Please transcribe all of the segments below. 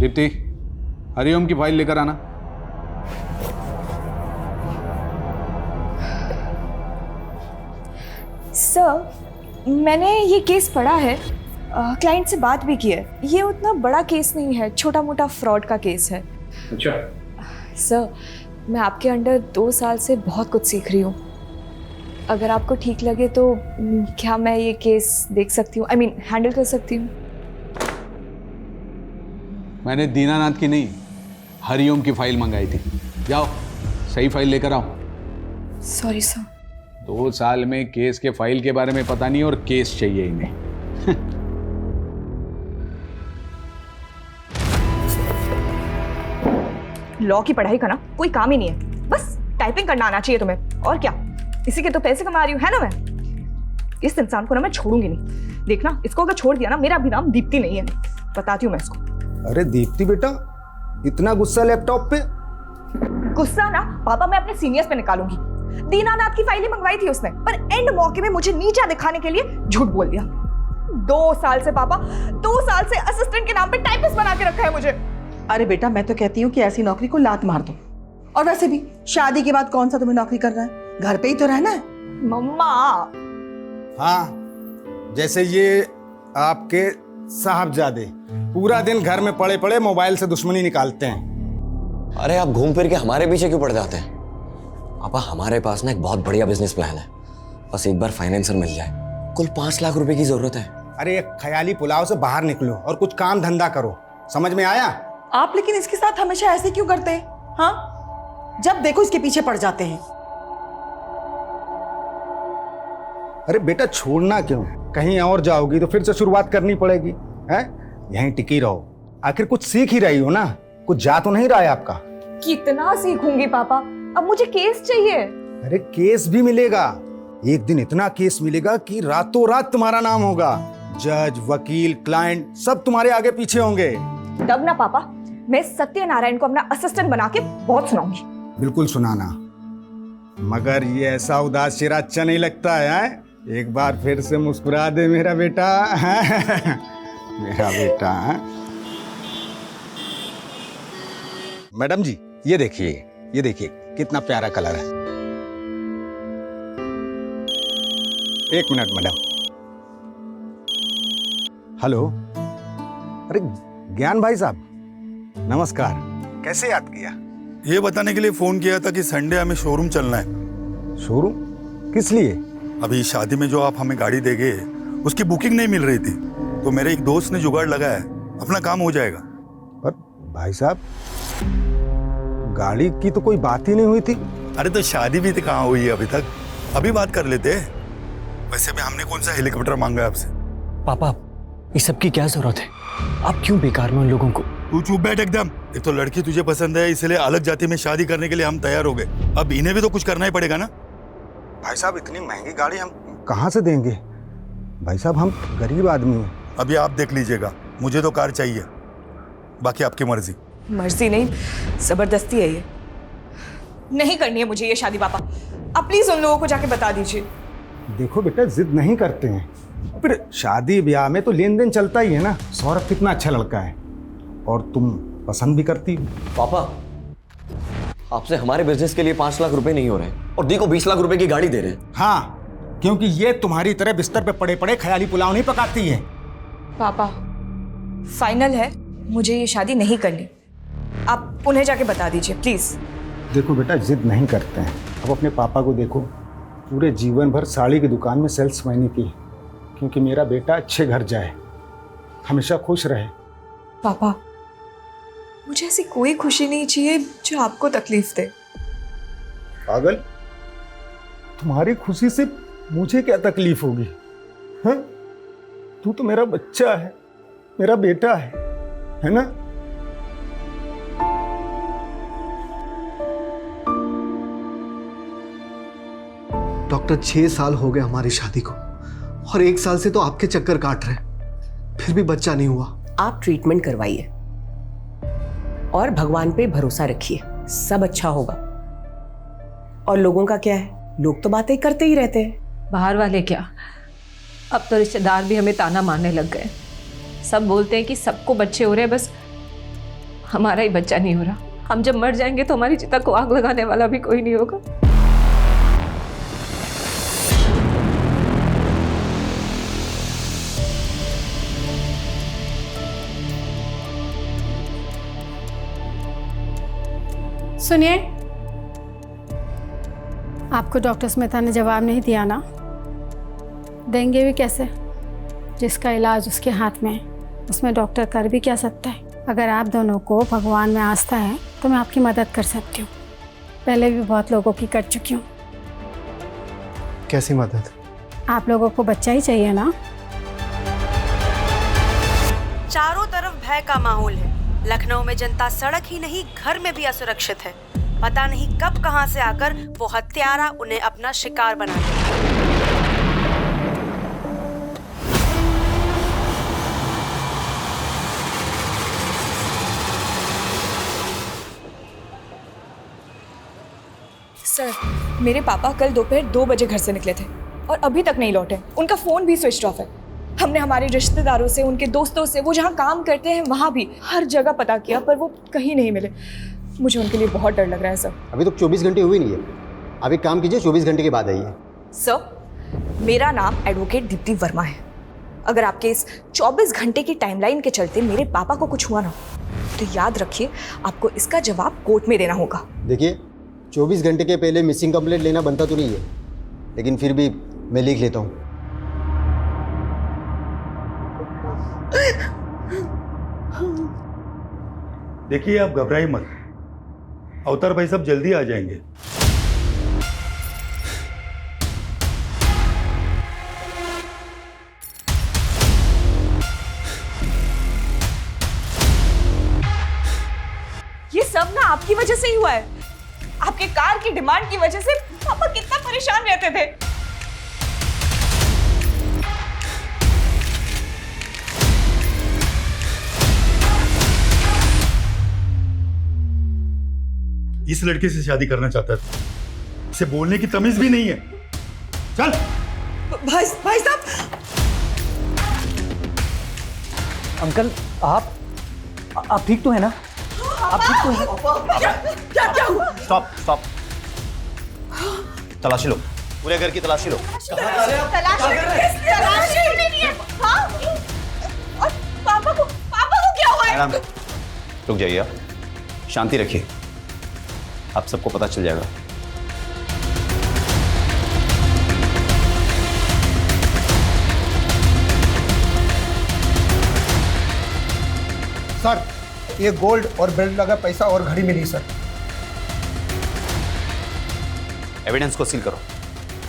दीप्ति, हरिओम की फाइल लेकर आना। सर, मैंने ये केस पढ़ा है, क्लाइंट से बात भी की है। ये उतना बड़ा केस नहीं है, छोटा मोटा फ्रॉड का केस है। अच्छा। सर, मैं आपके अंडर 2 साल से बहुत कुछ सीख रही हूँ। अगर आपको ठीक लगे तो क्या मैं ये केस देख सकती हूँ, हैंडल कर सकती हूँ? मैंने दीनानाथ की नहीं, हरिओम की फाइल मंगाई थी। जाओ सही फाइल लेकर आओ। Sorry sir. 2 साल में केस के फाइल के बारे में पता नहीं और केस चाहिए इन्हें। लॉ की पढ़ाई का ना कोई काम ही नहीं है, बस टाइपिंग करना आना चाहिए तुम्हें, और क्या। इसी के तो पैसे कमा रही हूँ, है ना। मैं इस इंसान को ना मैं छोड़ूंगी नहीं। देखना, इसको अगर छोड़ दिया ना, मेरा भी नाम दीप्ति नहीं है। बताती हूँ मैं इसको। अरे दीप्ति बेटा, इतना गुस्सा लैपटॉप पे? गुस्सा ना पापा मैं अपने सीनियर्स पे निकालूंगी। दीनानाथ की फाइलें मंगवाई थी उसने, पर एंड मौके में मुझे नीचा दिखाने के लिए झूठ बोल दिया। 2 साल से पापा, 2 साल से असिस्टेंट के नाम पे टाइपिस्ट बना के रखा है मुझे। अरे बेटा, मैं तो कहती हूँ कि ऐसी नौकरी को लात मार दो। और वैसे भी शादी के बाद कौन सा तुम्हें नौकरी करना है, घर पे ही तो रहना है। मम्मा। हाँ, जैसे ये आपके साहबजादे पूरा दिन घर में पड़े पड़े मोबाइल से दुश्मनी निकालते हैं। अरे आप घूम फिर के हमारे पीछे क्यों पड़ जाते हैं? पापा, हमारे पास ना एक बहुत बढ़िया बिजनेस प्लान है, बस एक बार फाइनेंसर मिल जाए। कुल 5 लाख रुपए की जरूरत है। अरे एक ख्याली पुलाव से बाहर निकलो और कुछ काम धंधा करो, समझ में आया? आप लेकिन इसके साथ हमेशा ऐसे क्यों करते हैं? हाँ, जब देखो इसके पीछे पड़ जाते हैं। अरे बेटा, छोड़ना क्यों? कहीं और जाओगी तो फिर से शुरुआत करनी पड़ेगी, हैं? यहीं टिकी रहो, आखिर कुछ सीख ही रही हो ना। कुछ जा तो नहीं रहा है आपका? कितना सीखूंगी पापा, अब मुझे केस चाहिए। अरे केस भी मिलेगा, एक दिन इतना केस मिलेगा कि रातों रात तुम्हारा नाम होगा। जज, वकील, क्लाइंट सब तुम्हारे आगे पीछे होंगे। तब ना पापा, मैं सत्यनारायण को अपना असिस्टेंट बना के बहुत सुनाऊंगी। बिल्कुल सुनाना, मगर ये ऐसा उदास चेहरा अच्छा नहीं लगता है। एक बार फिर से मुस्कुरा दे मेरा बेटा। मेरा बेटा। मैडम जी, ये देखिए कितना प्यारा कलर है। 1 मिनट मैडम। हेलो, अरे ज्ञान भाई साहब, नमस्कार। कैसे याद किया? ये बताने के लिए फोन किया था कि संडे हमें शोरूम चलना है। शोरूम? किस लिए? अभी शादी में जो आप हमें गाड़ी देंगे उसकी बुकिंग नहीं मिल रही थी, तो मेरे एक दोस्त ने जुगाड़ लगाया है, अपना काम हो जाएगा। पर भाई साहब, गाड़ी की तो कोई बात ही नहीं हुई थी। अरे तो शादी भी तो कहाँ हुई है अभी तक, अभी बात कर लेते हैं। वैसे भी हमने कौन सा हेलीकॉप्टर मांगा है आपसे? पापा, इस सब की क्या जरूरत है? आप क्यों बेकार में उन लोगों को? तू चुप बैठ एकदम। एक तो लड़की तुझे पसंद है, इसलिए अलग जाति में शादी करने के लिए हम तैयार हो गए। अब इन्हें भी तो कुछ करना ही पड़ेगा ना। भाई साहब, इतनी महंगी गाड़ी हम कहाँ से देंगे? भाई साहब, हम गरीब आदमी हैं। अभी आप देख लीजिएगा, मुझे तो कार चाहिए, बाकी आपकी मर्जी। मर्जी नहीं, जबरदस्ती है ये। नहीं करनी है मुझे ये शादी पापा, आप प्लीज उन लोगों को जाके बता दीजिए। देखो बेटा, जिद नहीं करते हैं, फिर शादी ब्याह में तो लेन देन चलता ही है ना। सौरभ कितना अच्छा लड़का है और तुम पसंद भी करती हो। पापा, आपसे हमारे बिजनेस के लिए 5 लाख रुपए नहीं हो रहे और दी को 20 लाख रुपए की गाड़ी दे रहे हैं। हाँ, क्योंकि ये तुम्हारी तरह बिस्तर पे पड़े पड़े ख्याली पुलाव नहीं पकाती है। पापा, फाइनल है, मुझे ये शादी नहीं करनी। आप उन्हें जाके बता दीजिए प्लीज। देखो बेटा, जिद नहीं करते हैं। अब अपने पापा को देखो, पूरे जीवन भर साड़ी की दुकान में सेल्समैनी की, क्योंकि मेरा बेटा अच्छे घर जाए, हमेशा खुश रहे। पापा, मुझे ऐसी कोई खुशी नहीं चाहिए जो आपको तकलीफ दे। पागल, तुम्हारी खुशी से मुझे क्या तकलीफ होगी? हाँ, तू तो मेरा बच्चा है, मेरा बेटा है ना? डॉक्टर, 6 साल हो गए हमारी शादी को और 1 साल से तो आपके चक्कर काट रहे, फिर भी बच्चा नहीं हुआ। आप ट्रीटमेंट करवाइए और भगवान पे भरोसा रखिए, सब अच्छा होगा। और लोगों का क्या है, लोग तो बातें करते ही रहते हैं। बाहर वाले क्या, अब तो रिश्तेदार भी हमें ताना मारने लग गए। सब बोलते हैं कि सबको बच्चे हो रहे हैं, बस हमारा ही बच्चा नहीं हो रहा। हम जब मर जाएंगे तो हमारी चिता को आग लगाने वाला भी कोई नहीं होगा। सुनिए, आपको डॉक्टर स्मिता ने जवाब नहीं दिया ना? देंगे भी कैसे? जिसका इलाज उसके हाथ में है, उसमें डॉक्टर कर भी क्या सकता है? अगर आप दोनों को भगवान में आस्था है तो मैं आपकी मदद कर सकती हूँ। पहले भी बहुत लोगों की कर चुकी हूँ। कैसी मदद? आप लोगों को बच्चा ही चाहिए ना? चारों तरफ भय का माहौल है। लखनऊ में जनता सड़क ही नहीं घर में भी असुरक्षित है। पता नहीं कब कहां से आकर वो हत्यारा उन्हें अपना शिकार बना ले। सर, मेरे पापा कल दोपहर 2 बजे घर से निकले थे और अभी तक नहीं लौटे। उनका फ़ोन भी स्विच ऑफ है। हमने हमारे रिश्तेदारों से, उनके दोस्तों से, वो जहाँ काम करते हैं वहाँ भी हर जगह पता किया, पर वो कहीं नहीं मिले। मुझे उनके लिए बहुत डर लग रहा है सर। अभी तो 24 घंटे हुए नहीं है। आप एक काम कीजिए, 24 घंटे के बाद आइए। सर, मेरा नाम एडवोकेट दीप्ति वर्मा है। अगर आपके इस 24 घंटे की टाइमलाइन के चलते मेरे पापा को कुछ हुआ ना, तो याद रखिए आपको इसका जवाब कोर्ट में देना होगा। देखिए, 24 घंटे के पहले मिसिंग कंप्लेंट लेना बनता तो नहीं है, लेकिन फिर भी मैं लिख लेता हूँ। देखिए, आप घबराइए मत। अवतार भाई सब जल्दी आ जाएंगे। ये सब ना आपकी वजह से ही हुआ है। आपके कार की डिमांड की वजह से पापा कितना परेशान रहते थे। इस लड़के से शादी करना चाहता था। इसे बोलने की तमीज भी नहीं है। चल भाई साहब। अंकल, आप ठीक तो है ना? आप ठीक तो है? क्या हुआ? स्टॉप। तलाशी लो, पूरे घर की तलाशी लो। तलाशी नहीं है। हाँ? और पापा को क्या हुआ है? मैडम, रुक जाइए, आप शांति रखिए, आप सबको पता चल जाएगा। सर, ये गोल्ड और बेल्ट लगा पैसा और घड़ी मिली सर। एविडेंस को सील करो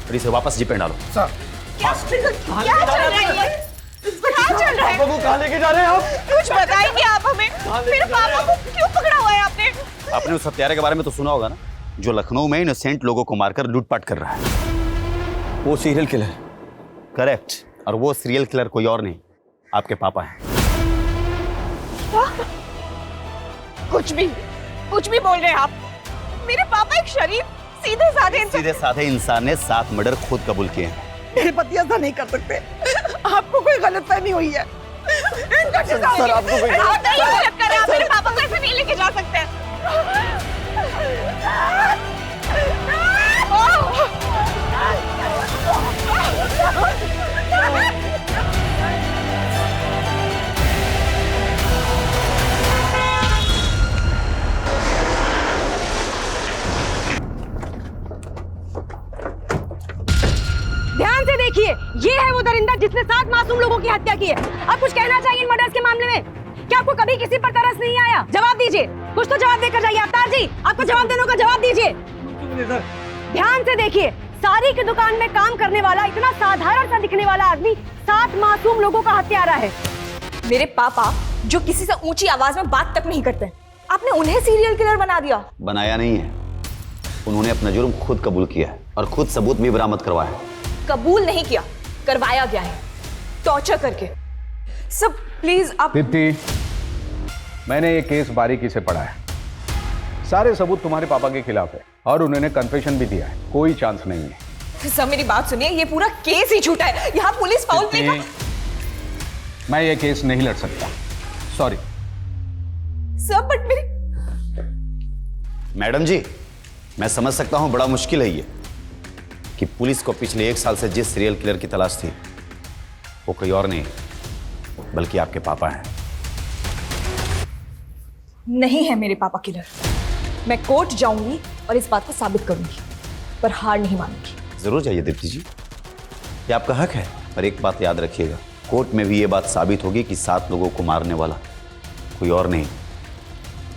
और इसे वापस जीप पे डालो। सर, क्या चल रहा है? क्या चल रहा है? पापा को कहाँ लेके जा रहे हैं आप? कुछ बताएंगे आप हमें? मेरे पापा को क्यों पकड़ा हुआ है आपने? आपने उस हत्यारे के बारे में तो सुना होगा ना, जो लखनऊ में इनोसेंट लोगों को मारकर लूटपाट कर रहा है। वो सीरियल किलर। करेक्ट। और वो सीरियल किलर कोई और नहीं, आपके पापा हैं। कुछ भी बोल रहे हैं आप। मेरे पापा एक शरीफ सीधे साधे इंसान ने 7 मर्डर खुद कबूल किए हैं। मेरे पति ऐसा नहीं कर सकते। आपको कोई गलतफहमी हुई है। सर, आपको कोई गलत कर रहे हैं। आप मेरे पापा को ऐसे नहीं लेके जा सकते। ध्यान से देखिए, ये है वो दरिंदा जिसने 7 मासूम लोगों की हत्या की है। अब कुछ कहना चाहिए इन मर्डर्स के मामले में? क्या आपको कभी किसी पर तरस नहीं आया? जवाब दीजिए, कुछ तो जवाब देकर जाइए। अवतार जी, आपको जवाब देने का जवाब दीजिए। ध्यान से देखिए, सारी की दुकान में काम करने वाला इतना साधारण सा दिखने वाला आदमी 7 मासूम लोगों का हत्यारा है। मेरे पापा जो किसी से ऊंची आवाज में बात तक नहीं करते, आपने उन्हें सीरियल किलर बना दिया। बनाया नहीं है, उन्होंने अपना जुर्म खुद कबूल किया है और खुद सबूत भी बरामद करवाया है। कबूल नहीं किया, करवाया गया है, टॉर्चर करके। सब प्लीज आप। दीप्ति, मैंने ये केस बारीकी से पढ़ा है। सारे सबूत तुम्हारे पापा के खिलाफ है और उन्होंने कन्फेशन भी दिया है। कोई चांस नहीं है। सब मेरी बात सुनिए, ये पूरा केस ही झूठा है। यहाँ पुलिस फाउल प्ले का। मैं ये केस नहीं लड़ सकता, सॉरी। सर बट मेरी मैडम जी, मैं समझ सकता हूं बड़ा मुश्किल है ये कि पुलिस को पिछले 1 साल से जिस सीरियल किलर की तलाश थी वो कोई और नहीं बल्कि आपके पापा हैं। नहीं है मेरे पापा किलर। मैं कोर्ट जाऊंगी और इस बात को साबित करूंगी, पर हार नहीं मानूंगी। जरूर जाइए दीप्ति जी, ये आपका हक है। पर एक बात याद रखिएगा, कोर्ट में भी ये बात साबित होगी कि 7 लोगों को मारने वाला कोई और नहीं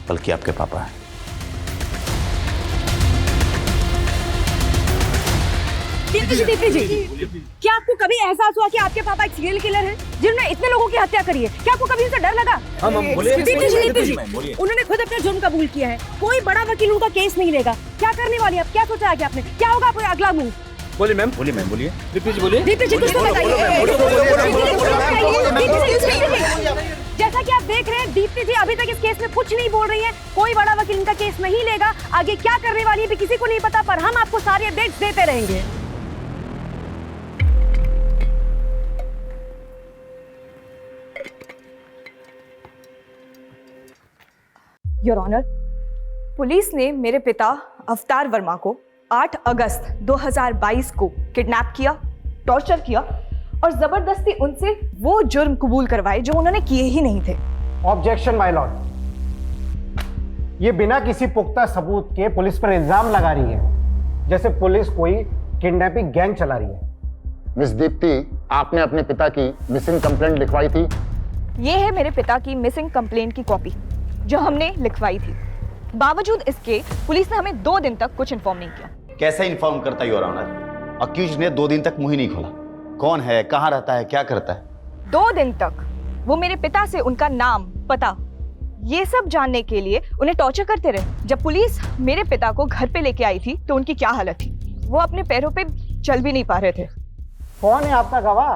बल्कि आपके पापा हैं। दीप्ति जी, क्या आपको कभी एहसास हुआ कि आपके पापा एक सीरियल किलर हैं जिन्होंने इतने लोगों की हत्या करी है? क्या आपको कभी उनसे डर लगा? दीप्ति जी, उन्होंने खुद अपना जुर्म कबूल किया है। कोई बड़ा वकील उनका केस नहीं लेगा। क्या करने वाली आप? क्या सोचा आगे आपने? क्या होगा आपका अगला मूव? बोलिए मैम, बोलिए। दीप्ति जी कुछ तो बताइए। जैसा कि आप देख रहे हैं, दीप्ति जी अभी तक इस केस में कुछ नहीं बोल रही हैं। कोई बड़ा वकील इनका केस नहीं लेगा। आगे क्या करने वाली है भी किसी को नहीं पता, पर हम आपको सारी अपडेट्स देते रहेंगे। योर ऑनर, पुलिस ने मेरे पिता अवतार वर्मा को 8 अगस्त 2022 को किडनैप किया, टॉर्चर किया और जबरदस्ती उनसे वो जुर्म कबूल करवाए जो उन्होंने किए ही नहीं थे। ऑब्जेक्शन माय लॉर्ड, ये बिना किसी पुख्ता सबूत के पुलिस पर इल्जाम लगा रही है, जैसे पुलिस कोई किडनैपिंग गैंग चला रही है। मिस दीप्ति, आपने अपने पिता की मिसिंग कंप्लेंट लिखवाई थी? ये है मेरे पिता की मिसिंग कंप्लेंट की कॉपी जो हमने लिखवाई थी। बावजूद इसके पुलिस ने हमें 2 दिन तक कुछ इन्फॉर्म नहीं किया। कैसे इन्फॉर्म करता योर ऑनर? अक्यूज ने 2 दिन तक मुंह ही नहीं खोला। कौन है, कहाँ रहता है, क्या करता है? 2 दिन तक वो मेरे पिता से उनका नाम, पता, ये सब जानने के लिए उन्हें टॉर्चर करते रहे। जब पुलिस मेरे पिता को घर पे लेके आई थी तो उनकी क्या हालत थी, वो अपने पैरों पे चल भी नहीं पा रहे थे। कौन है आपका गवाह?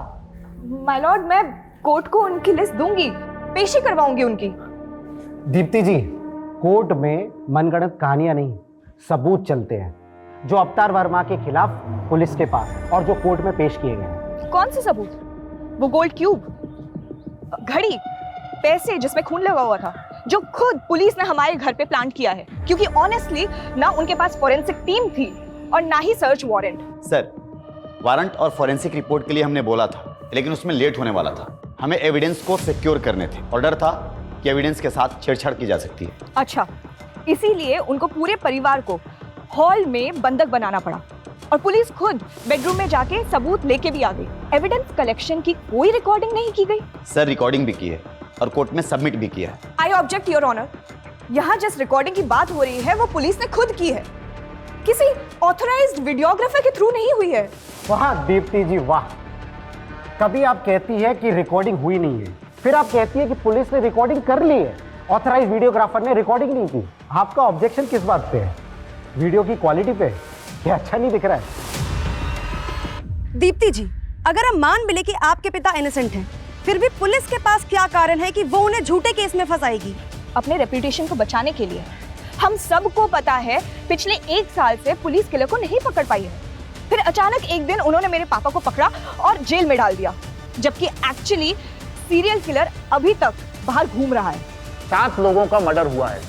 माय लॉर्ड, मैं कोर्ट को उनकी लिस्ट दूंगी, पेशी करवाऊंगी उनकी। दीप्ति जी, कोर्ट में मनगढ़ंत कहानियां नहीं, सबूत चलते हैं जो अवतार वर्मा के खिलाफ पुलिस के पास और जो कोर्ट में पेश किए गए। कौन से सबूत? वो गोल्ड क्यूब, घड़ी, पैसे जिसमें खून लगा हुआ था, जो खुद पुलिस ने हमारे घर पे प्लांट किया है, क्योंकि ऑनेस्टली ना उनके पास फॉरेंसिक टीम थी और ना ही सर्च वारंट। सर, वारंट और फॉरेंसिक रिपोर्ट के लिए हमने बोला था, लेकिन उसमें लेट होने वाला था। हमें एविडेंस को सिक्योर करने थे और डर था कि एविडेंस के साथ छेड़छाड़ की जा सकती है। अच्छा, इसीलिए उनको पूरे परिवार को हॉल में बंधक बनाना पड़ा और पुलिस खुद बेडरूम में जाके सबूत लेके भी आ गई। एविडेंस कलेक्शन की कोई रिकॉर्डिंग नहीं की गई। सर, रिकॉर्डिंग भी की है और कोर्ट में सबमिट भी किया है। I object your honour. यहाँ जिस रिकॉर्डिंग की बात हो रही है वो पुलिस ने खुद की है, किसी ऑथराइज्ड वीडियोग्राफर के थ्रू नहीं हुई है। वाह दीप्ति जी वाह, कभी आप कहती है कि रिकॉर्डिंग हुई नहीं है, फिर आप कहती है कि पुलिस ने रिकॉर्डिंग कर ली है, ऑथराइज्ड वीडियोग्राफर ने रिकॉर्डिंग नहीं की। आपका ऑब्जेक्शन किस बात पे है? वीडियो की क्वालिटी पे? क्या अच्छा नहीं दिख रहा है? दीप्ति जी, अगर हम मान भी ले कि आपके पिता इनोसेंट हैं, फिर भी पुलिस के पास क्या कारण है कि वो उन्हें झूठे केस में फंसाएगी? अपने रेपुटेशन को बचाने के लिए। हम सबको पता है पिछले 1 साल से पुलिस किलर को नहीं पकड़ पाई है। फिर अचानक एक दिन उन्होंने मेरे पापा को पकड़ा और जेल में डाल दिया, जबकि एक्चुअली सीरियल किलर अभी तक बाहर घूम रहा है। 7 लोगों का मर्डर हुआ है।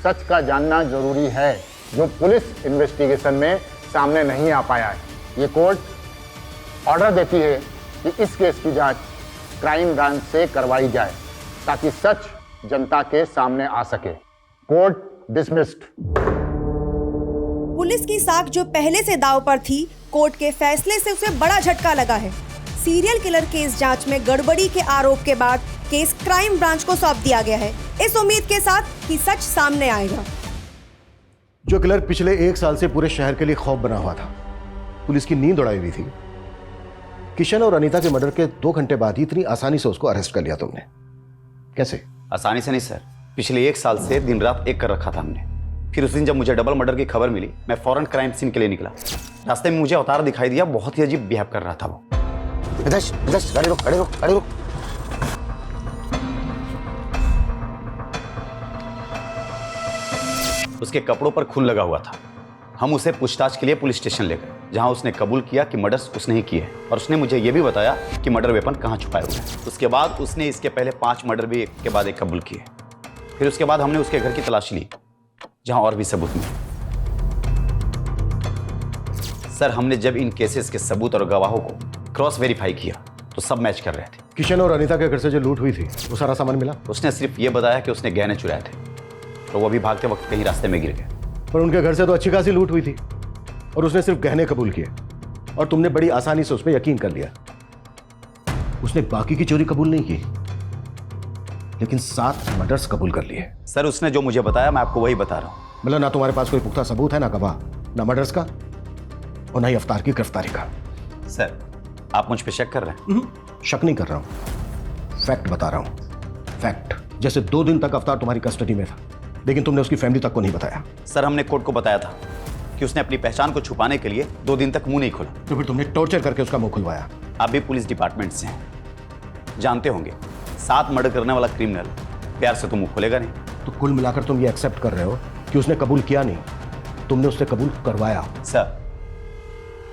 सच का जानना जरूरी है, जो पुलिस इन्वेस्टिगेशन में सामने नहीं आ पाया है। ये कोर्ट ऑर्डर देती है कि इस केस की जांच क्राइम ब्रांच से करवाई जाए ताकि सच जनता के सामने आ सके। Court dismissed. पुलिस की साख जो पहले से दांव पर थी, कोर्ट के फैसले से उसे बड़ा झटका लगा है। सीरियल किलर केस जांच में गड़बड़ी के आरोप के बाद केस क्राइम ब्रांच को सौंप दिया गया है, इस उम्मीद के साथ कि सच सामने आएगा। जो किलर पिछले 1 साल से पूरे शहर के लिए खौफ बना हुआ था, पुलिस की नींद उड़ाई हुई थी, किशन और अनीता के मर्डर के 2 घंटे बाद ही इतनी आसानी से उसको अरेस्ट कर लिया तुमने। कैसे? आसानी से नहीं सर, पिछले 1 साल से दिन रात एक कर रखा था हमने। फिर उस दिन जब मुझे डबल मर्डर की खबर मिली, मैं फौरन क्राइम सीन के लिए निकला। रास्ते में मुझे अवतार दिखाई दिया, बहुत ही अजीब बिहेव कर रहा था वो। गाड़ी रोक, गाड़ी रोक, गाड़ी रोक। उसके कपड़ों पर खून लगा हुआ था। हम उसे पूछताछ के लिए पुलिस स्टेशन ले गए, जहां उसने कबूल किया कि मर्डर्स उसने ही किए और उसने मुझे यह भी बताया कि मर्डर वेपन कहां छुपाए हुए हैं। उसके बाद उसने इसके पहले 5 मर्डर भी एक के बाद एक कबूल किए। फिर उसके बाद हमने उसके घर की तलाशी ली, जहां और भी सबूत मिले। सर, हमने जब इन केसेस के सबूत और गवाहों को क्रॉस वेरीफाई किया तो सब मैच कर रहे थे। किशन और अनीता के घर से जो लूट हुई थी वो सारा सामान मिला? उसने सिर्फ ये बताया कि उसने गहने चुराए थे, तो वो अभी भागते वक्त कहीं रास्ते में गिर गए। पर उनके घर से तो अच्छी खासी लूट हुई थी और उसने सिर्फ गहने कबूल किए और तुमने बड़ी आसानी से उस पर यकीन कर लिया। उसने बाकी की चोरी कबूल नहीं की, लेकिन 7 मर्डर्स कबूल कर लिए। सर, उसने जो मुझे बताया मैं आपको वही बता रहा हूँ। मतलब ना तुम्हारे पास कोई पुख्ता सबूत है, ना गवाह, ना मर्डर्स का और ना ही अवतार की गिरफ्तारी का। सर, आप मुझ पे शक कर रहे हैं? शक नहीं कर रहा हूं, फैक्ट बता रहा हूं। फैक्ट। जैसे 2 दिन तक अवतार तुम्हारी कस्टडी में था, लेकिन तुमने उसकी फैमिली तक को नहीं बताया। सर, हमने कोर्ट को बताया था कि उसने अपनी पहचान को छुपाने के लिए 2 दिन तक मुंह नहीं खोला। तो फिर तुमने टॉर्चर करके उसका मुंह खुलवाया। आप भी पुलिस डिपार्टमेंट से हैं, जानते होंगे 7 मर्डर करने वाला क्रिमिनल प्यार से तो मुंह खोलेगा नहीं। तो कुल मिलाकर तुम ये एक्सेप्ट कर रहे हो कि उसने कबूल किया नहीं, तुमने उससे कबूल करवाया। सर,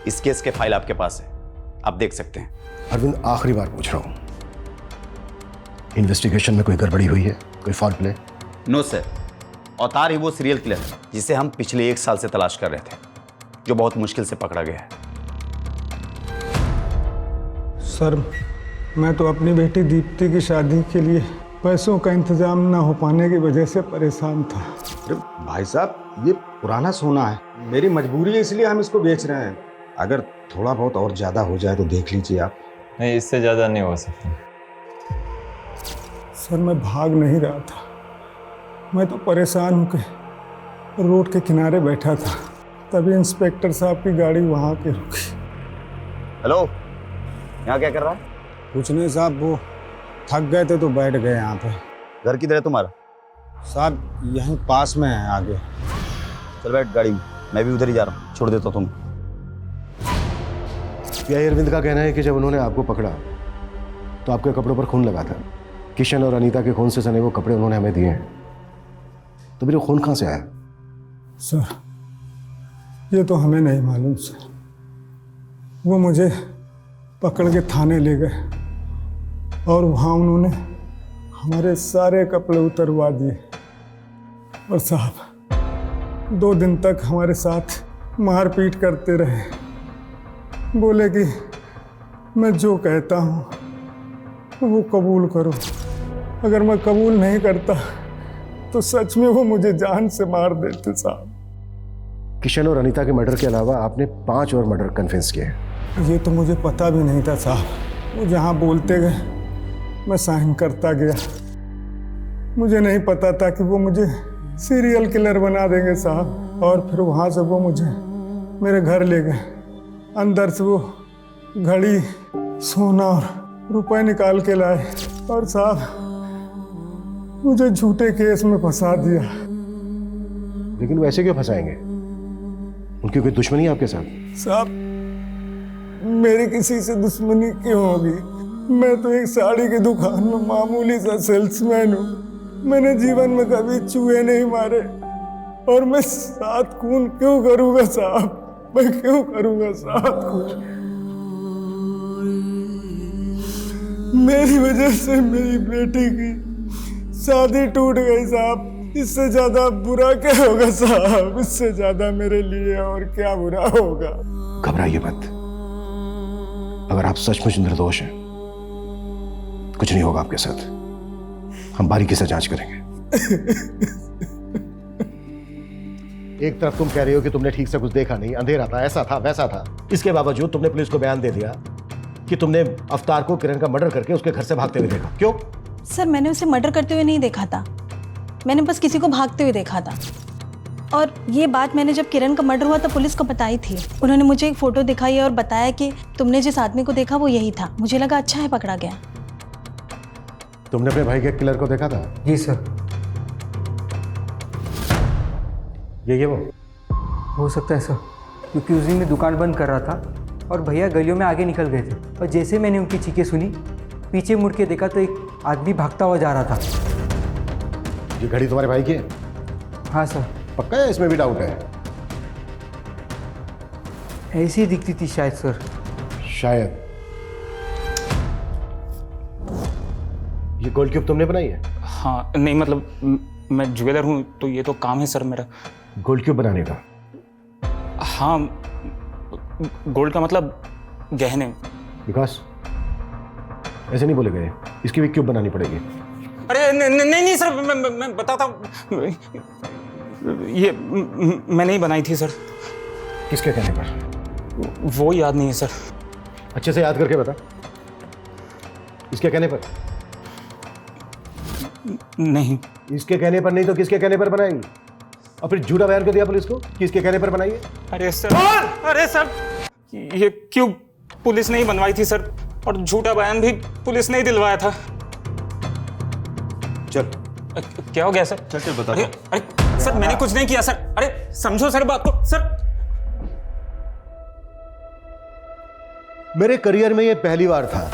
इस केस के फाइल आपके पास है, आप देख सकते हैं। अरविंद, आखिरी बार पूछ रहा हूं, इन्वेस्टिगेशन में कोई गड़बड़ी हुई है, कोई फाल्ट प्ले? नो सर, अवतार ही वो सीरियल किलर है जिसे हम पिछले 1 साल से तलाश कर रहे थे, जो बहुत मुश्किल से पकड़ा गया है। सर, मैं तो अपनी बेटी दीप्ति की शादी के लिए पैसों का इंतजाम ना हो पाने की वजह से परेशान था। अरे भाई साहब, ये पुराना सोना है, मेरी मजबूरी है, इसलिए हम इसको बेच रहे हैं। अगर थोड़ा बहुत और ज़्यादा हो जाए तो देख लीजिए आप। नहीं, इससे ज़्यादा नहीं हो सकता। सर, मैं भाग नहीं रहा था, मैं तो परेशान होकर रोड के किनारे बैठा था, तभी इंस्पेक्टर साहब की गाड़ी वहाँ के रुकी। हेलो, यहाँ क्या कर रहा है? कुछ नहीं साहब, वो थक गए थे तो बैठ गए यहाँ पे। घर किधर है तुम्हारा? साहब, यहीं पास में है आगे। चल बैठ गाड़ी में, मैं भी उधर ही जा रहा हूँ, छोड़ देता तुम। यही अरविंद का कहना है कि जब उन्होंने आपको पकड़ा तो आपके कपड़ों पर खून लगा था। किशन और अनीता के खून से सने वो कपड़े उन्होंने हमें दिए हैं, तो मेरे खून कहाँ से आया? सर, ये तो हमें नहीं मालूम सर। वो मुझे पकड़ के थाने ले गए और वहाँ उन्होंने हमारे सारे कपड़े उतरवा दिए। और साहब, 2 दिन तक हमारे साथ मारपीट करते रहे, बोले कि मैं जो कहता हूँ वो कबूल करो। अगर मैं कबूल नहीं करता तो सच में वो मुझे जान से मार देते साहब। किशन और अनीता के मर्डर के अलावा आपने 5 और मर्डर कन्फेस किए। ये तो मुझे पता भी नहीं था साहब, वो जहाँ बोलते गए मैं साइन करता गया। मुझे नहीं पता था कि वो मुझे सीरियल किलर बना देंगे साहब। और फिर वहाँ से वो मुझे मेरे घर ले गए, अंदर से वो घड़ी, सोना और रुपए निकाल के लाए और साहब मुझे झूठे केस में फंसा दिया। लेकिन वैसे क्यों फंसाएंगे? उनकी कोई दुश्मनी है आपके साथ? साहब, मेरी किसी से दुश्मनी क्यों होगी? मैं तो एक साड़ी की दुकान में मामूली सा सेल्समैन हूँ। मैंने जीवन में कभी चूहे नहीं मारे और मैं 7 खून क्यों करूँगा साहब? मैं क्यों करूँगा 7 खून? मेरी वजह से मेरी बेटी की शादी टूट गई साहब। इससे ज्यादा बुरा क्या होगा साहब? इससे ज्यादा मेरे लिए और क्या बुरा होगा? घबराइए मत, अगर आप सचमुच निर्दोष हैं कुछ नहीं होगा आपके साथ, हम बारीकी से जांच करेंगे। एक तरफ तुम कह रही हो कि तुमने ठीक से कुछ देखा नहीं, अंधेरा था, ऐसा था, वैसा था, इसके बावजूद तुमने पुलिस को बयान दे दिया कि तुमने अवतार को किरण का मर्डर करके उसके घर से भागते हुए देखा। क्यों? सर, मैंने उसे मर्डर करते हुए नहीं देखा था, मैंने बस किसी को भागते हुए देखा था। और ये बात मैंने जब किरण का मर्डर हुआ तब पुलिस को बताई थी। उन्होंने मुझे एक फ़ोटो दिखाई और बताया कि तुमने जिस आदमी को देखा वो यही था। मुझे लगा अच्छा है पकड़ा गया। तुमने अपने भाई के किलर को देखा था? जी सर। ये वो हो सकता है सर, क्योंकि उस दिन मैं दुकान बंद कर रहा था और भैया गलियों में आगे निकल गए थे और जैसे मैंने उनकी चीखें सुनी, पीछे मुड़ के देखा तो एक आदमी भागता हुआ जा रहा था। ये घड़ी तुम्हारे भाई की है? हाँ सर। पक्का है? इसमें भी डाउट है? ऐसी दिखती थी शायद सर। शायद। ये गोल्ड क्यूब तुमने बनाई है? हाँ, नहीं मतलब मैं ज्वेलर हूँ तो ये तो काम है सर मेरा। गोल्ड क्यूब बनाने का? हाँ, गोल्ड का मतलब गहने। विकास, ऐसे नहीं बोले गए, इसकी भी क्यूब बनानी पड़ेगी। अरे नहीं सर, मैं बताता हूँ, ये मैंने ही बनाई थी सर। किसके कहने पर? वो याद नहीं है सर। अच्छे से याद करके बता। इसके कहने पर? नहीं। इसके कहने पर नहीं तो किसके कहने पर बनाएंगी? और फिर झूठा बयान कर दिया पुलिस को कि इसके कहने पर बनाइए। अरे सर, ये क्यों पुलिस ने ही बनवाई थी सर, और झूठा बयान भी पुलिस ने ही दिलवाया था। चल। क्या हो गया सर? चल बता। अरे सर, मैंने कुछ नहीं किया सर। अरे समझो सर बात को सर। मेरे करियर में यह पहली बार था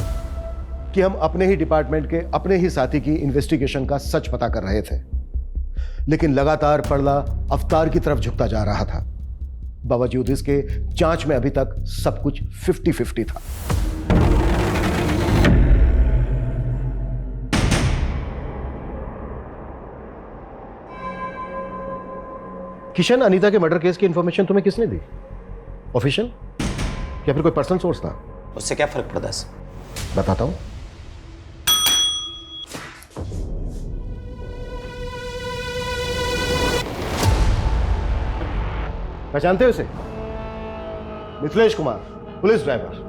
कि हम अपने ही डिपार्टमेंट के अपने ही साथी की इन्वेस्टिगेशन का सच पता कर रहे थे, लेकिन लगातार पड़ला अवतार की तरफ झुकता जा रहा था। बावजूद इसके जांच में अभी तक सब कुछ 50-50 था। किशन अनीता के मर्डर केस की इंफॉर्मेशन तुम्हें किसने दी? ऑफिशियल या फिर कोई पर्सनल सोर्स था? उससे क्या फर्क पड़ता है सर? बताता हूं। पहचानते हो इसे? Mithilesh Kumar, police driver.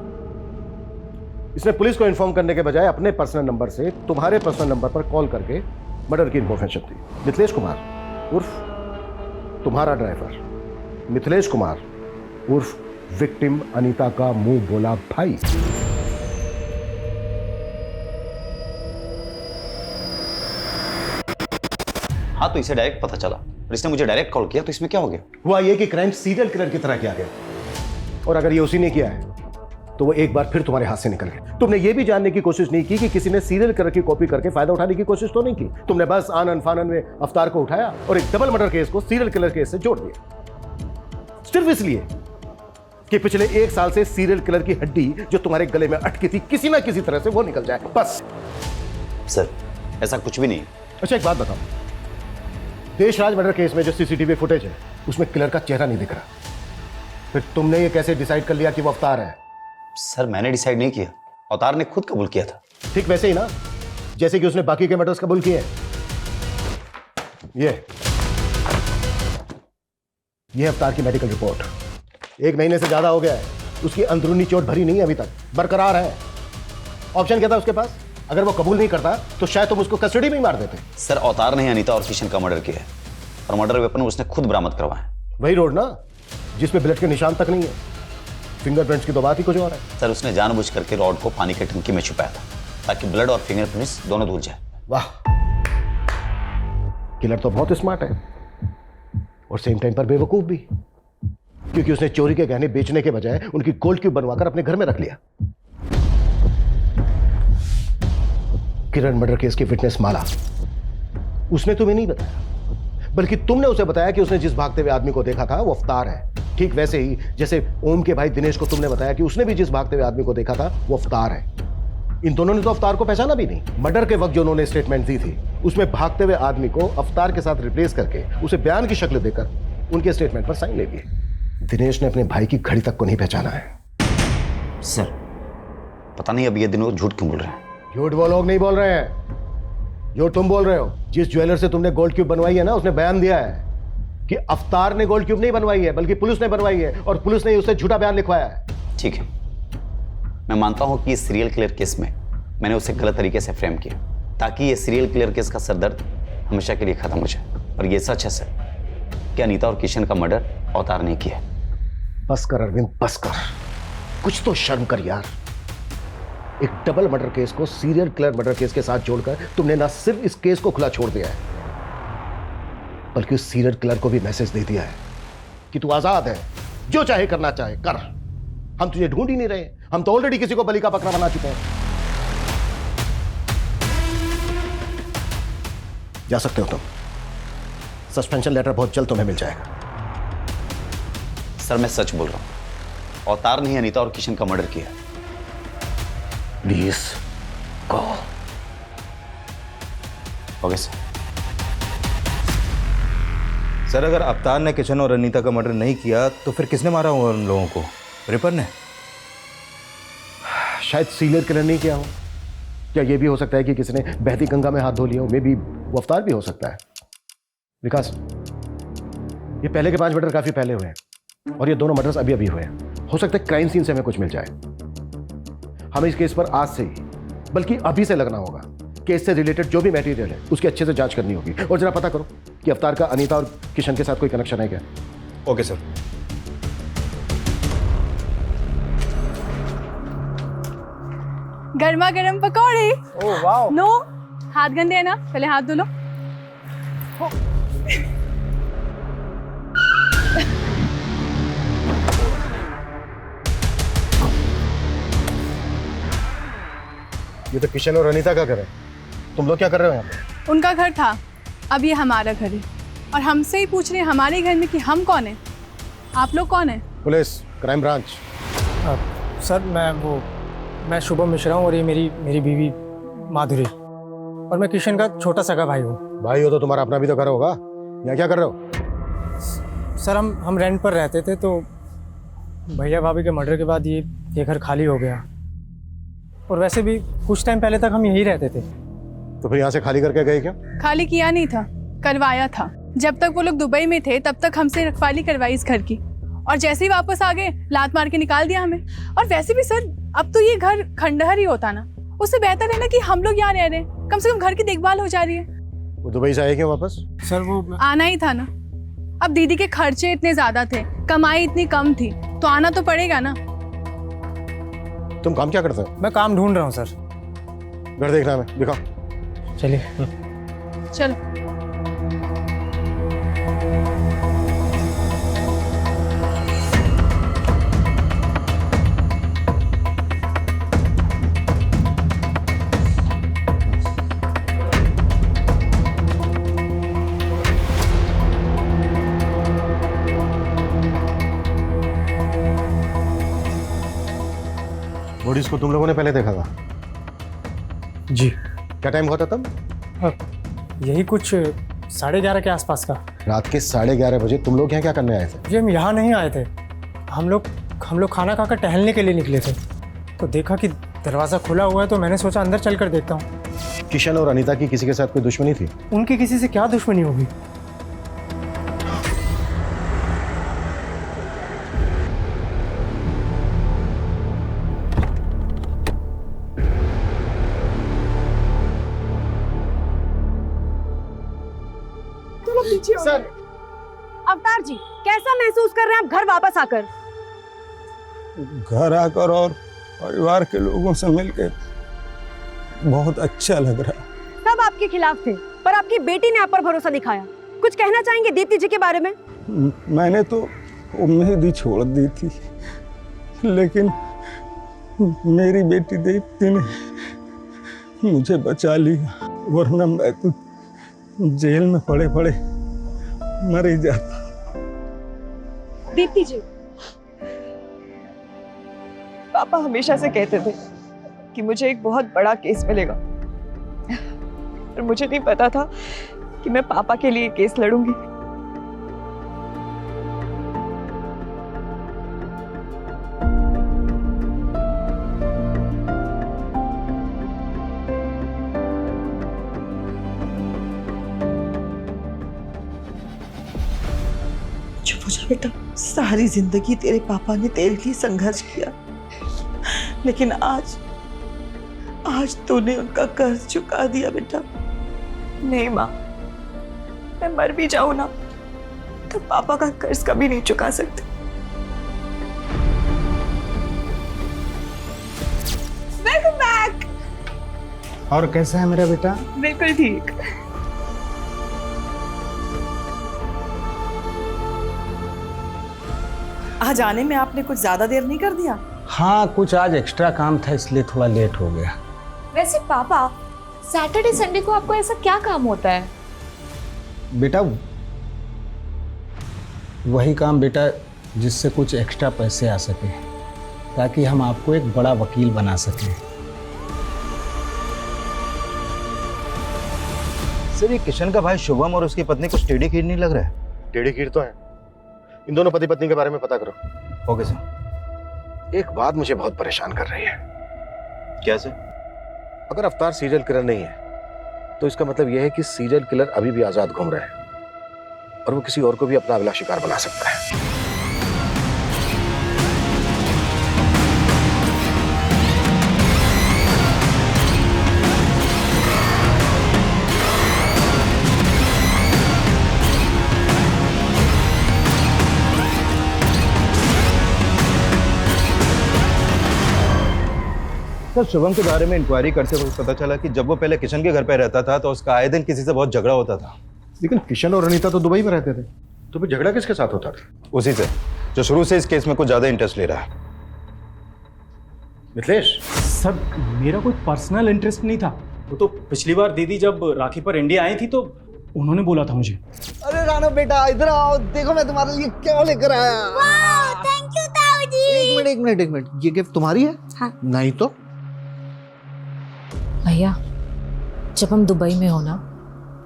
इसने पुलिस को इन्फॉर्म करने के बजाय अपने पर्सनल नंबर से तुम्हारे पर्सनल नंबर पर कॉल करके मर्डर की इन्फॉर्मेशन दी। मिथिलेश कुमार उर्फ तुम्हारा ड्राइवर, मिथिलेश कुमार उर्फ विक्टिम अनीता का मुंह बोला भाई। हाँ, तो इसे डायरेक्ट पता चला और इसने मुझे डायरेक्ट कॉल किया, तो इसमें क्या हो गया? हुआ ये कि क्राइम सीरियल किलर की तरह किया गया, और अगर ये उसी ने किया है तो वो एक बार फिर तुम्हारे हाथ से निकल गए। तुमने ये भी जानने की कोशिश नहीं की कि किसी ने सीरियल किलर की कॉपी करके फायदा उठाने की कोशिश तो नहीं की। तुमने बस आनन फानन में अवतार को उठाया और एक डबल मर्डर केस को सीरियल किलर केस से जोड़ दिया, सिर्फ इसलिए कि पिछले 1 साल से सीरियल किलर की हड्डी जो तुम्हारे गले में अटकी थी किसी ना किसी तरह से वो निकल जाए, बस। सर, ऐसा कुछ भी नहीं। अच्छा, एक बात बताओ, देशराज मर्डर केस में जो सीसीटीवी फुटेज है उसमें किलर का चेहरा नहीं दिख रहा, फिर तुमने ये कैसे डिसाइड कर लिया कि वो अवतार है? सर, मैंने डिसाइड नहीं किया, अवतार ने खुद कबूल किया था। ठीक वैसे ही ना जैसे कि उसने बाकी के मर्डर्स कबूल किए। ये अवतार की मेडिकल रिपोर्ट 1 महीने से ज्यादा हो गया है, उसकी अंदरूनी चोट भरी नहीं है, अभी तक बरकरार है। ऑप्शन क्या था उसके पास? अगर वो कबूल नहीं करता तो शायद तुम उसको कस्टडी में ही मार देते। सर, अवतार ने अनीता और किशन का मर्डर किया है और मर्डर वेपन उसने खुद बरामद करवाया। वही रोड ना जिसमें ब्लड के निशान तक नहीं है, फिंगरप्रिंट्स की तो बात ही कुछ और है। सर, उसने जानबूझ करके रॉड को पानी की टंकी में छुपाया था ताकि ब्लड और फिंगरप्रिंट्स दोनों धुल जाए। वाह, किलर तो बहुत स्मार्ट है और सेम टाइम पर बेवकूफ भी, क्योंकि उसने चोरी के गहने बेचने के बजाय उनकी गोल्ड क्यूब बनवाकर अपने घर में रख लिया। किरण मर्डर केस की विटनेस माला, उसने तुम्हें नहीं बताया, बल्कि तुमने उसे बताया कि उसने जिस भागते हुए आदमी को देखा था वो अवतार है। ठीक वैसे ही जैसे ओम के भाई दिनेश को तुमने बताया कि उसने भी जिस भागते हुए आदमी को देखा था वो अवतार है। इन दोनों ने तो अवतार को पहचाना भी नहीं। मर्डर के वक्त जो उन्होंने स्टेटमेंट दी थी उसमें भागते हुए आदमी को अवतार के साथ रिप्लेस करके उसे बयान की शक्ल देकर उनके स्टेटमेंट पर साइन ले लिए। दिनेश ने अपने भाई की घड़ी तक को नहीं पहचाना है। सर, पता नहीं अब ये दिनों झूठ क्यों बोल रहे हैं। झूठ वो लोग नहीं बोल रहे हैं जो तुम बोल रहे हो। जिस ज्वेलर से तुमने गोल्ड क्यूब बनवाई है ना, उसने बयान दिया है कि अवतार ने गोल्ड क्यूब नहीं बनवाई है बल्कि पुलिस ने बनवाई है, और पुलिस ने उससे झूठा बयान लिखवाया है। ठीक है, मैं मानता हूं कि इस सीरियल किलर केस में मैंने उसे गलत तरीके से फ्रेम किया ताकि ये सीरियल किलर केस का सरदर्द हमेशा के लिए खत्म हो जाए। और ये सच है सर कि अनीता और किशन का मर्डर अवतार ने किया। बस कर अरविंद, बस कर, कुछ तो शर्म कर यार। एक डबल मर्डर केस को सीरियल किलर मर्डर केस के साथ जोड़कर तुमने ना सिर्फ इस केस को खुला छोड़ दिया है, बल्कि उस सीरियल किलर को भी मैसेज दे दिया है कि तू आजाद है, जो चाहे करना चाहे कर, हम तुझे ढूंढ ही नहीं रहे, हम तो ऑलरेडी किसी को बलि का बकरा बना चुके हैं। जा सकते हो तुम, सस्पेंशन लेटर बहुत जल्द तुम्हें मिल जाएगा। सर, मैं सच बोल रहा हूं, अवतार ने ही अनीता और किशन का मर्डर किया। Please go. Okay sir. Sir अगर अवतार ने किशन और अनीता का मर्डर नहीं किया तो फिर किसने मारा होगा उन लोगों को? रिपर ने? शायद सीनियर किलर नहीं किया हो। क्या ये भी हो सकता है कि किसी ने बहती गंगा में हाथ धो लिया हो? मे बी वो अवतार भी हो सकता है। विकास, ये पहले के 5 मर्डर काफी पहले हुए हैं और ये दोनों मर्डर्स अभी अभी हुए हैं। हो सकता है क्राइम सीन से हमें कुछ मिल जाए। हमें इस केस पर आज से ही, बल्कि अभी से लगना होगा। केस से रिलेटेड जो भी मटेरियल है उसकी अच्छे से जांच करनी होगी और जरा पता करो कि अवतार का अनीता और किशन के साथ कोई कनेक्शन है क्या। Okay sir. गर्मा गर्म पकौड़े। ओह वाह। नो, हाथ गंदे हैं ना, पहले हाथ धो लो। ये तो किशन और अनीता का घर है। तुम लोग क्या कर रहे हो यहाँ पे? उनका घर था, अब ये हमारा घर है और हमसे ही पूछ रहे हैं हमारे घर में कि हम कौन है। आप लोग कौन है? Police, crime branch. सर मैं शुभम मिश्रा हूँ और ये मेरी बीवी माधुरी, और मैं किशन का छोटा सगा भाई हूँ। भाई हो तो तुम्हारा अपना भी तो घर होगा। यहाँ क्या कर रहे हो? सर हम रेंट पर रहते थे, तो भैया भाभी के मर्डर के बाद ये घर खाली हो गया, और वैसे भी कुछ टाइम पहले तक हम यहीं रहते थे। तो फिर यहाँ से खाली करके गए क्यों? खाली किया नहीं था, करवाया था। जब तक वो लोग दुबई में थे तब तक हमसे रखवाली करवाई इस घर की, और जैसे ही वापस आ गए लात मार के निकाल दिया हमें। और वैसे भी सर, अब तो ये घर खंडहर ही होता ना, उससे बेहतर है ना कि हम लोग यहाँ रह रहे हैं, कम से कम घर की देखभाल हो जा रही है। वो दुबई से आए क्यों वापस? सर वो आना ही था ना, अब दीदी के खर्चे इतने ज्यादा थे, कमाई इतनी कम थी, तो आना तो पड़ेगा ना। तुम काम क्या करते हो? मैं काम ढूंढ रहा हूँ सर। घर देखना है, मैं दिखाओ। चलिए। चलो। बॉडीज को तुम लोगों ने पहले देखा था? जी। क्या टाइम हुआ था तब? यही कुछ 11:30 के आसपास का। रात के 11:30 बजे तुम लोग यहाँ क्या करने आए थे? जी हम यहाँ नहीं आए थे, हम लोग खाना खाकर टहलने के लिए निकले थे, तो देखा कि दरवाज़ा खुला हुआ है, तो मैंने सोचा अंदर चल कर देखता हूँ। किशन और अनीता की किसी के साथ कोई दुश्मनी थी? उनकी किसी से क्या दुश्मनी होगी? सर, अवतार जी कैसा महसूस कर रहे हैं आप घर वापस आकर? घर आकर और परिवार के लोगों से मिलकर बहुत अच्छा लग रहा। सब आपके खिलाफ थे, पर आपकी बेटी ने आप पर भरोसा दिखाया। कुछ कहना चाहेंगे दीप्ति जी के बारे में? मैंने तो उम्मीद ही छोड़ दी थी, लेकिन मेरी बेटी दीप्ति ने मुझे बचा लिया, वरना मैं तो जेल में पड़े पड़े मर ही जाता। दीप्ति जी, पापा हमेशा से कहते थे कि मुझे एक बहुत बड़ा केस मिलेगा, पर मुझे नहीं पता था कि मैं पापा के लिए केस लड़ूंगी। चुप हो जा बेटा, सारी जिंदगी तेरे पापा ने तेरे लिए संघर्ष किया, लेकिन आज तूने उनका कर्ज चुका दिया बेटा। नहीं माँ, मैं मर भी जाऊं ना तो पापा का कर्ज कभी नहीं चुका सकते। Welcome back. और कैसा है मेरा बेटा? बिल्कुल ठीक। आज आने में आपने कुछ ज्यादा देर नहीं कर दिया? हाँ, कुछ आज एक्स्ट्रा काम था इसलिए थोड़ा लेट हो गया। वैसे पापा, सैटरडे संडे को आपको ऐसा क्या काम होता है? बेटा वही काम बेटा जिससे कुछ एक्स्ट्रा पैसे आ सके, ताकि हम आपको एक बड़ा वकील बना सकें। सर, ये किशन का भाई शुभम और उसकी पत्नी कुछ टेढ़ी खीर नहीं लग रहा है। टेढ़ी खीर तो है। इन दोनों पति पत्नी के बारे में पता करो। Okay sir. एक बात मुझे बहुत परेशान कर रही है। क्या सर? अगर अवतार सीरियल किलर नहीं है तो इसका मतलब यह है कि सीरियल किलर अभी भी आजाद घूम रहा है और वो किसी और को भी अपना अगला शिकार बना सकता है। सर, शुभम के बारे में इंक्वायरी करते वक्त पता चला कि जब वो पहले किशन के घर पे रहता था तो उसका आए दिन किसी से बहुत झगड़ा होता था। लेकिन किशन और अनीता तो दुबई में रहते थे, तो फिर झगड़ा किसके साथ होता था? उसी से, जो शुरू से इस केस में कुछ ज्यादा इंटरेस्ट ले रहा है। मिथिलेश, सर मेरा कोई पर्सनल इंटरेस्ट नहीं था। वो तो पिछली बार दीदी जब राखी पर इंडिया आई थी तो उन्होंने बोला था मुझे। अरे राणा बेटा इधर आओ, देखो मैं तुम्हारे लिए क्या लेकर आया। थैंक यू ताऊ जी। एक मिनट, ये गिफ्ट तुम्हारी है? हाँ। नहीं तो भैया, जब हम दुबई में हो ना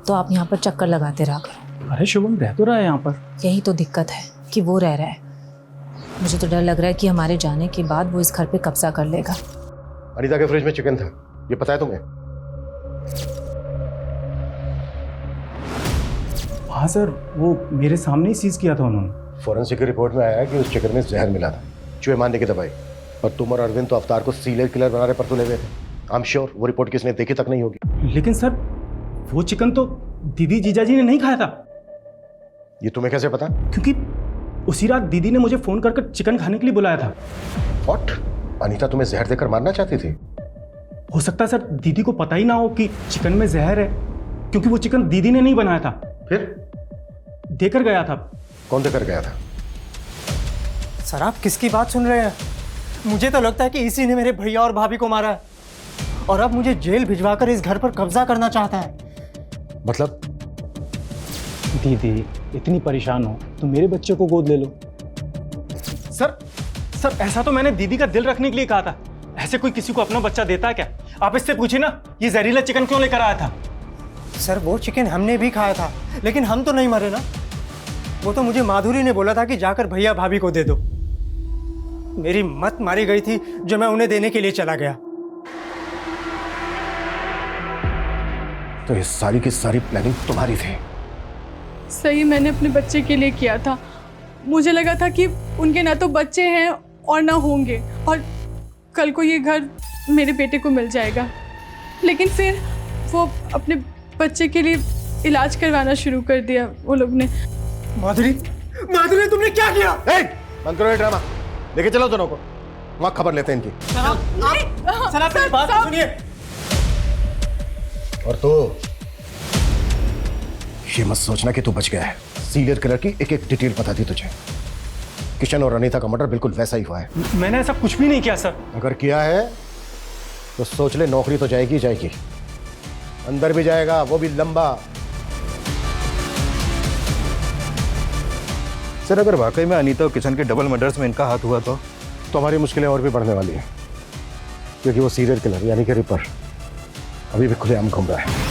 तो आप यहाँ पर चक्कर लगाते रहा करो। अरे शुभम रह तो रहा है यहाँ पर। यही तो दिक्कत है कि वो रह रहा है। मुझे तो डर लग रहा है कि हमारे जाने के बाद वो इस घर पे कब्जा कर लेगा। अनीता के फ्रिज में चिकन था, ये पता है तुम्हें? हाँ सर, वो मेरे सामने ही सीज किया था उन्होंने। फॉरेंसिक की रिपोर्ट में आया है कि उस चिकन में जहर मिला था, चूहे मारने की दवाई। और तुम और अरविंद तो अवतार को सीरियल किलर बनाने पर तुले हुए थे। आई एम श्योर वो रिपोर्ट किसने देखी तक नहीं होगी। लेकिन सर वो चिकन तो दीदी जीजाजी ने नहीं खाया था। ये तुम्हें कैसे पता? क्योंकि उसी रात दीदी ने मुझे फोन कर चिकन खाने के लिए बुलाया था। व्हाट? अनीता तुम्हें जहर देकर मारना चाहती थी? हो सकता है सर दीदी को पता ही ना हो कि चिकन में जहर है, क्योंकि वो चिकन दीदी ने नहीं बनाया था। फिर देकर गया था। कौन देकर गया था? सर आप किसकी बात सुन रहे हैं? मुझे तो लगता है कि इसी ने मेरे भैया और भाभी को मारा है और अब मुझे जेल भिजवाकर इस घर पर कब्जा करना चाहता है। मतलब? दीदी इतनी परेशान हो तो मेरे बच्चे को गोद ले लो। सर ऐसा तो मैंने दीदी का दिल रखने के लिए कहा था। ऐसे कोई किसी को अपना बच्चा देता है क्या? आप इससे पूछिए ना, ये जहरीला चिकन क्यों लेकर आया था? सर वो चिकन हमने भी खाया था, लेकिन हम तो नहीं मरे ना। वो तो मुझे माधुरी ने बोला था कि जाकर भैया भाभी को दे दो। मेरी मत मारी गई थी जो मैं उन्हें देने के लिए चला गया। तो ये सारी की सारी प्लानिंग तुम्हारी थी? सही मैंने अपने बच्चे के लिए किया था। मुझे लगा था कि उनके ना तो बच्चे हैं और ना होंगे, और कल को ये घर मेरे बेटे को मिल जाएगा। लेकिन फिर वो अपने बच्चे के लिए इलाज करवाना शुरू कर दिया वो लोग ने। माधुरी तुमने क्या किया? बंद करो ये ड्रामा, लेके चलो दोनों को, वहां खबर लेते हैं इनकी। सर आप मेरी बात तो सुनिए। और तो ये मत सोचना कि तू बच गया है। सीरियल किलर की एक एक डिटेल पता थी तुझे। किशन और अनीता का मर्डर बिल्कुल वैसा ही हुआ है। मैंने ऐसा कुछ भी नहीं किया सर। अगर किया है तो सोच ले, नौकरी तो जाएगी जाएगी, अंदर भी जाएगा, वो भी लंबा। सर अगर वाकई में अनीता और किशन के डबल मर्डर्स में इनका हाथ हुआ तो हमारी मुश्किलें और भी बढ़ने वाली हैं, क्योंकि वो सीरियल किलर यानी कि रिपर अभी भी खुलेआम घूम रहा है।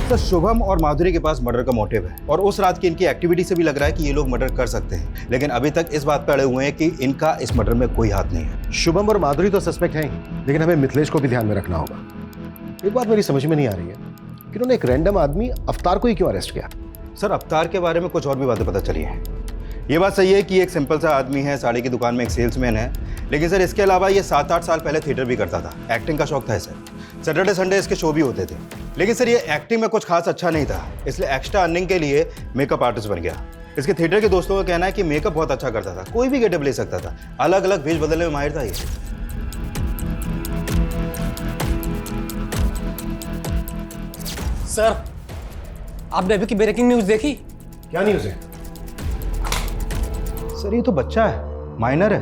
तो शुभम और माधुरी के पास मर्डर का मोटिव है और उस रात की इनकी एक्टिविटी से भी लग रहा है कि ये लोग मर्डर कर सकते हैं, लेकिन अभी तक इस बात पर अड़े हुए हैं कि इनका इस मर्डर में कोई हाथ नहीं है। शुभम और माधुरी तो सस्पेक्ट हैं ही, लेकिन हमें मिथिलेश को भी ध्यान में रखना होगा। एक बात मेरी समझ में नहीं आ रही है कि उन्होंने एक रैंडम आदमी अवतार को ही क्यों अरेस्ट किया? सर अवतार के बारे में कुछ और भी बातें पता चली हैं। ये बात सही है कि एक सिंपल सा आदमी है, साड़ी की दुकान में एक सेल्समैन है, लेकिन सर इसके अलावा ये 7-8 साल पहले थिएटर भी करता था। एक्टिंग का शौक था इसे। सैटरडे संडे इसके शो भी होते थे, लेकिन सर ये एक्टिंग में कुछ खास अच्छा नहीं था, इसलिए एक्स्ट्रा अर्निंग के लिए मेकअप आर्टिस्ट बन गया। इसके थिएटर के दोस्तों का कहना है कि मेकअप बहुत अच्छा करता था, कोई भी गेटअप ले सकता था, अलग अलग भेष बदलने में माहिर था ये। सर आपने अभी की ब्रेकिंग न्यूज देखी? क्या न्यूज़ है? सर ये तो बच्चा है, माइनर है।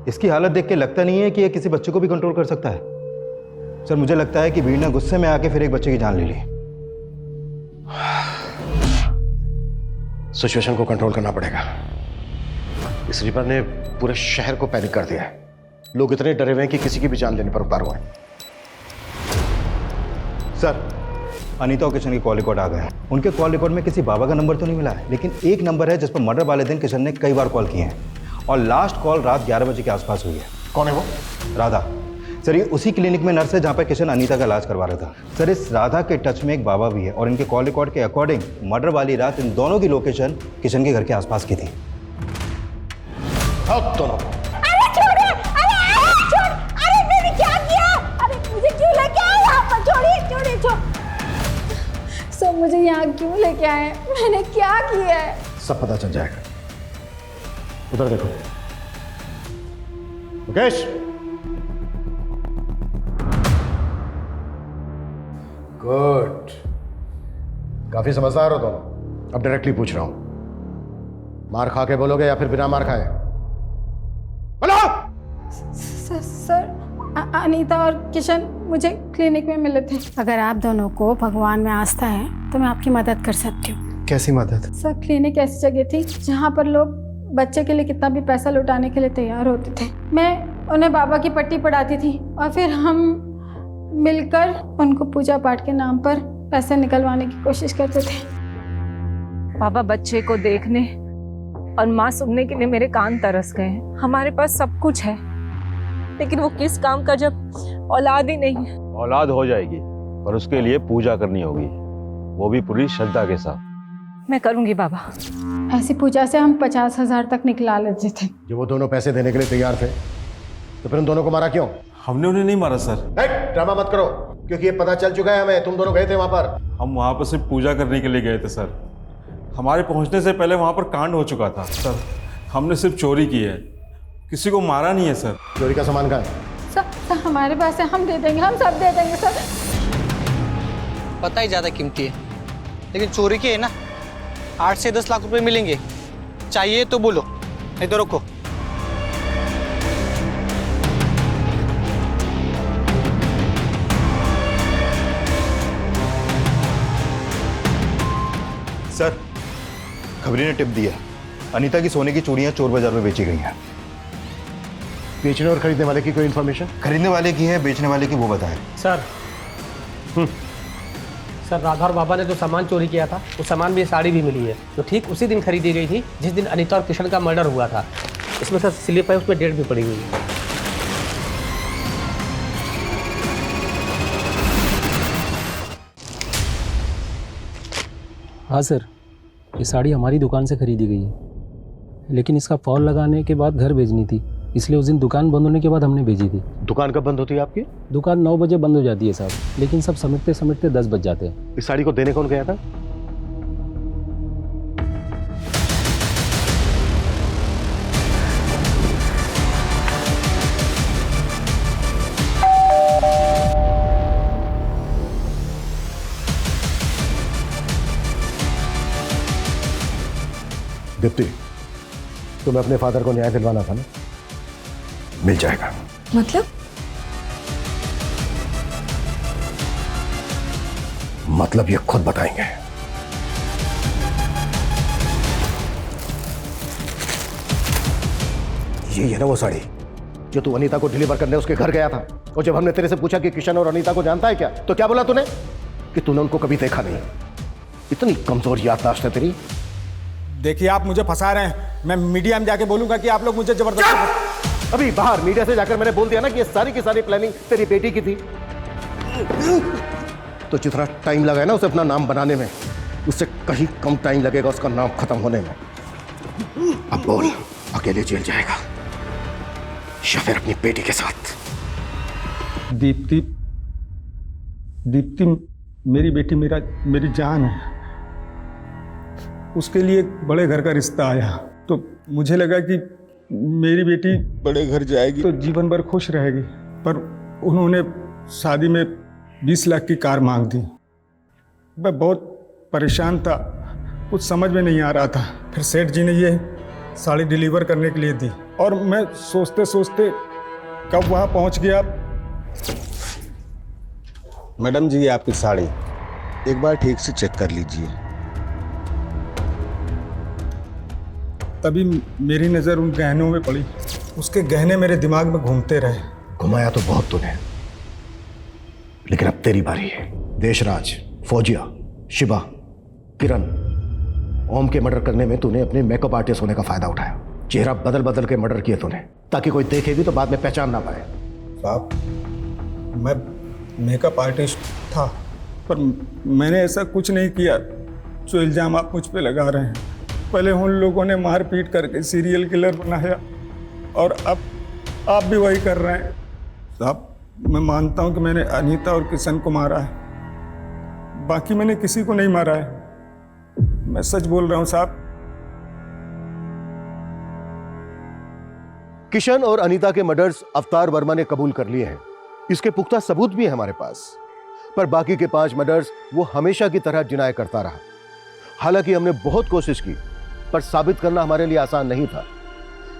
इसकी हालत देख के लगता नहीं है कि ये किसी बच्चे को भी कंट्रोल कर सकता है। सर मुझे लगता है कि भीड़ ने गुस्से में आके फिर एक बच्चे की जान ले ली। सिचुएशन को कंट्रोल करना पड़ेगा। इस रिपर ने पूरे शहर को पैनिक कर दिया है। लोग इतने डरे हुए हैं कि किसी की भी जान लेने पर उतार हुए हैं। सर अनीता और किशन के कॉल रिकॉर्ड आ गए हैं। उनके कॉल रिकॉर्ड में किसी बाबा का नंबर तो नहीं मिला है, लेकिन एक नंबर है जिस पर मर्डर वाले दिन किशन ने कई बार कॉल किए हैं और लास्ट कॉल रात 11 बजे के आसपास हुई है। कौन है वो? राधा। सर ये उसी क्लिनिक में नर्स है जहाँ पर किशन अनीता का इलाज करवा रहा था। सर इस राधा के टच में एक बाबा भी है और इनके कॉल रिकॉर्ड के अकॉर्डिंग मर्डर वाली रात इन दोनों की लोकेशन किशन के घर के आसपास की थी। दोनों मुझे यहाँ क्यों लेके आए? मैंने क्या किया है? सब पता चल जाएगा। उधर देखो मुकेश। गुड, काफी समझदार हो दोनों। अब डायरेक्टली पूछ रहा हूं, मार खा के बोलोगे या फिर बिना मार खाए? बोलो। सर अनीता और किशन मुझे क्लिनिक में मिले थे। अगर आप दोनों को भगवान में आस्था है तो मैं आपकी मदद कर सकती हूँ। कैसी मदद? सर क्लिनिक ऐसी जगह थी जहाँ पर लोग बच्चे के लिए कितना भी पैसा लुटाने के लिए तैयार होते थे। मैं उन्हें बाबा की पट्टी पढ़ाती थी और फिर हम मिलकर उनको पूजा पाठ के नाम पर पैसे निकलवाने की कोशिश करते थे। पापा बच्चे को देखने और माँ सुनने के लिए मेरे कान तरस गए हैं। हमारे पास सब कुछ है, लेकिन वो किस काम का जब औलाद ही नहीं है। औलाद हो जाएगी, पर उसके लिए पूजा करनी होगी, वो भी पूरी श्रद्धा के साथ। मैं करूंगी बाबा। ऐसी पूजा से हम 50,000 तक निकला लेते थे। जब वो दोनों पैसे देने के लिए तैयार थे तो फिर उन दोनों को मारा क्यों? हमने उन्हें नहीं मारा सर। ड्रामा मत करो, क्योंकि ये पता चल चुका है हमें, तुम दोनों गए थे वहां पर। हम वहाँ पर सिर्फ पूजा करने के लिए गए थे सर। हमारे पहुँचने से पहले वहाँ पर कांड हो चुका था सर। हमने सिर्फ चोरी की है, किसी को मारा नहीं है सर। चोरी का सामान कहाँ है? सर हमारे पास है, हम दे देंगे, हम सब दे देंगे सर। पता ही ज़्यादा कीमती है, लेकिन चोरी की है ना, 8 से 10 लाख रुपए मिलेंगे। चाहिए तो बोलो, नहीं तो रखो। सर खबरी ने टिप दिया, अनीता की सोने की चूड़ियां चोर बाजार में बेची गई हैं। बेचने और खरीदने वाले की कोई इन्फॉर्मेशन? खरीदने वाले की है, बेचने वाले की वो बताए। सर सर राधा और बाबा ने जो सामान चोरी किया था, वो सामान भी साड़ी भी मिली है, जो ठीक उसी दिन खरीदी गई थी जिस दिन अनीता और किशन का मर्डर हुआ था। इसमें सर स्लिप है, उसमें डेट भी पड़ी हुई है। हाँ सर, ये साड़ी हमारी दुकान से खरीदी गई है, लेकिन इसका फॉल लगाने के बाद घर भेजनी थी, इसलिए उस दिन दुकान बंद होने के बाद हमने भेजी थी। दुकान कब बंद होती है आपकी? दुकान 9 बजे बंद हो जाती है साहब, लेकिन सब समेटते समेटते 10 बज जाते हैं। इस साड़ी को देने कौन गया था? दीप्ति, तुम्हें अपने फादर को न्याय दिलवाना था ना? मिल जाएगा। मतलब? मतलब ये खुद बताएंगे। ये है ना वो साड़ी जो तू अनीता को डिलीवर करने उसके घर गया था, और जब हमने तेरे से पूछा कि किशन और अनीता को जानता है क्या, तो क्या बोला तूने? कि तूने उनको कभी देखा नहीं। इतनी कमजोर याददाश्त है तेरी। देखिए आप मुझे फंसा रहे हैं, मैं मीडिया में जाके बोलूंगा कि आप लोग मुझे जबरदस्ती। अभी बाहर मीडिया से जाकर मैंने बोल दिया ना कि ये सारी की सारी प्लानिंग तेरी बेटी की थी। तो जितना टाइम लगा है ना उसे अपना नाम बनाने में, उससे कहीं कम टाइम लगेगा उसका नाम खत्म होने में। अब बोल, अकेले जेल जाएगा या फिर अपनी बेटी के साथ? दीप्ति, दीप्ति मेरी बेटी मेरी जान है। उसके लिए एक बड़े घर का रिश्ता आया, तो मुझे लगा कि मेरी बेटी बड़े घर जाएगी तो जीवन भर खुश रहेगी, पर उन्होंने शादी में 20 लाख की कार मांग दी। मैं बहुत परेशान था, कुछ समझ में नहीं आ रहा था। फिर सेठ जी ने ये साड़ी डिलीवर करने के लिए दी और मैं सोचते सोचते कब वहाँ पहुँच गया। मैडम जी, ये आपकी साड़ी एक बार ठीक से चेक कर लीजिए। तभी मेरी नज़र उन गहनों में पड़ी। उसके गहने मेरे दिमाग में घूमते रहे। घुमाया तो बहुत तूने, लेकिन अब तेरी बारी है। देशराज, फौजिया, शिवा, किरण, ओम के मर्डर करने में तूने अपने मेकअप आर्टिस्ट होने का फायदा उठाया। चेहरा बदल बदल के मर्डर किए तूने, ताकि कोई देखे भी तो बाद में पहचान ना पाए। साहब, मैं मेकअप आर्टिस्ट था, पर मैंने ऐसा कुछ नहीं किया जो इल्ज़ाम आप मुझ पे लगा रहे हैं। पहले उन लोगों ने मारपीट करके सीरियल किलर बनाया और अब आप भी वही कर रहे हैं। साहब, मैं मानता हूं कि मैंने अनीता और किशन को मारा है, बाकी मैंने किसी को नहीं मारा है। मैं सच बोल रहा हूं साहब। किशन और अनीता के मर्डर्स अवतार वर्मा ने कबूल कर लिए हैं। इसके पुख्ता सबूत भी है हमारे पास। पर बाकी के 5 मर्डर्स वो हमेशा की तरह डिनाई करता रहा। हालांकि हमने बहुत कोशिश की, पर साबित करना हमारे लिए आसान नहीं था।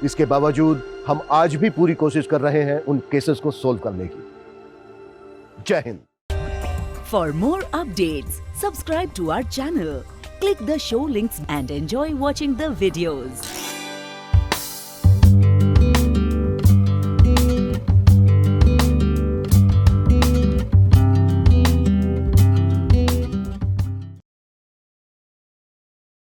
इसके बावजूद हम आज भी पूरी कोशिश कर रहे हैं उन केसेस को सोल्व करने की। जय Hind. For more updates, subscribe to our channel, click the show links and enjoy watching the videos.